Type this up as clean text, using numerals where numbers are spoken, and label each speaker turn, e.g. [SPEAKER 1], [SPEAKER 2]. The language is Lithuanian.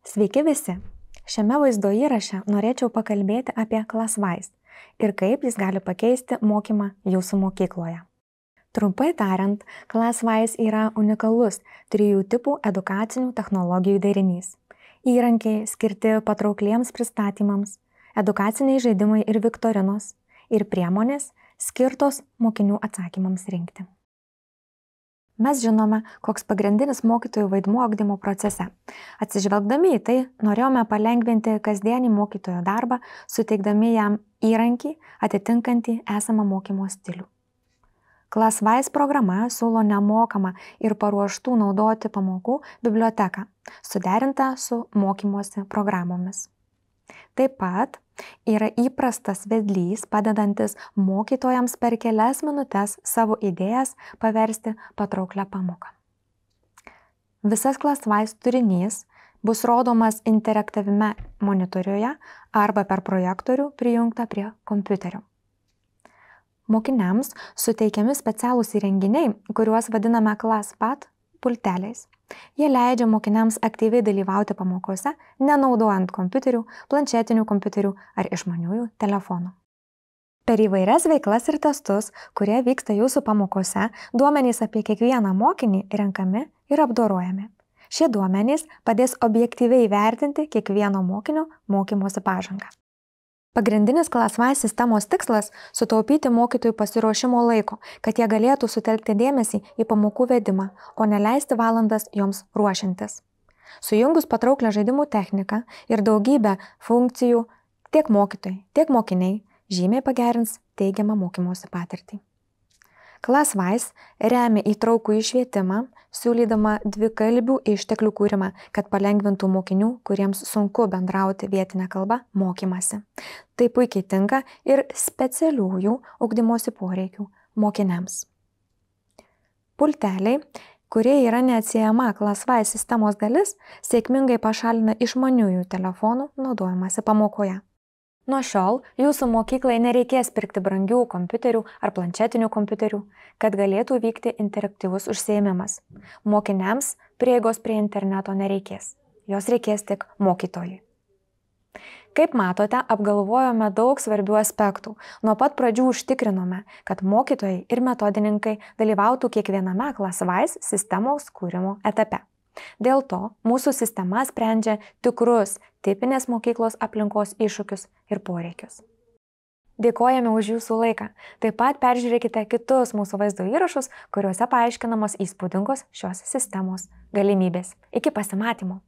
[SPEAKER 1] Sveiki visi! Šiame vaizdo įraše norėčiau pakalbėti apie ClassWise ir kaip jis gali pakeisti mokymą jūsų mokykloje. Trumpai tariant, ClassWise yra unikalus 3 tipų edukacinių technologijų derinys. Įrankiai skirti patraukliems pristatymams, edukaciniai žaidimai ir viktorinos ir priemonės skirtos mokinių atsakymams rinkti. Mes žinome, koks pagrindinis mokytojų vaidmuo ugdymo procese. Atsižvelgdami į tai, norėjome palengvinti kasdienį mokytojo darbą, suteikdami jam įrankį atitinkantį esamą mokymo stilių. ClassWise programa siūlo nemokamą ir paruoštų naudoti pamokų biblioteką, suderintą su mokymosi programomis. Taip pat yra įprastas vedlys, padedantis mokytojams per kelias minutes savo idėjas paversti patrauklią pamoką. Visas ClassWise turinys bus rodomas interaktyviame monitoriuje arba per projektorių prijungtą prie kompiuterio. Mokiniams suteikiami specialūs įrenginiai, kuriuos vadiname ClassPad pulteliais. Jie leidžia mokiniams aktyviai dalyvauti pamokose, nenaudojant kompiuterių, planšetinių kompiuterių ar išmaniųjų telefonų. Per įvairias veiklas ir testus, kurie vyksta jūsų pamokose, duomenys apie kiekvieną mokinį renkami ir apdorojami. Šie duomenys padės objektyviai vertinti kiekvieno mokinio mokymosi pažangą. Pagrindinis ClassWise sistemos tikslas – sutaupyti mokytojų pasiruošimo laiko, kad jie galėtų sutelkti dėmesį į pamokų vedimą, o neleisti valandas joms ruošiantis. Sujungus patrauklią žaidimų techniką ir daugybę funkcijų, tiek mokytojai, tiek mokiniai žymiai pagerins teigiamą mokymosi patirtį. ClassWise remia įtraukųjį švietimą, siūlydama dvikalbių išteklių kūrimą, kad palengvintų mokinių, kuriems sunku bendrauti vietinę kalbą, mokymasi. Tai puikiai tinka ir specialiųjų ugdymosi poreikių mokiniams. Pulteliai, kurie yra neatsiejama ClassWise sistemos dalis, sėkmingai pašalina išmaniųjų telefonų naudojimąsi pamokoje. Nuo šiol jūsų mokyklai nereikės pirkti brangių kompiuterių ar planšetinių kompiuterių, kad galėtų vykti interaktyvus užsiėmimas. Mokiniams prieigos prie interneto nereikės. Jos reikės tik mokytojui. Kaip matote, apgalvojome daug svarbių aspektų. Nuo pat pradžių užtikrinome, kad mokytojai ir metodininkai dalyvautų kiekviename ClassWise sistemos kūrimo etape. Dėl to mūsų sistema sprendžia tikrus tipinės mokyklos aplinkos iššūkius ir poreikius. Dėkojame už jūsų laiką. Taip pat peržiūrėkite kitus mūsų vaizdo įrašus, kuriuose paaiškinamos įspūdingos šios sistemos galimybės. Iki pasimatymo!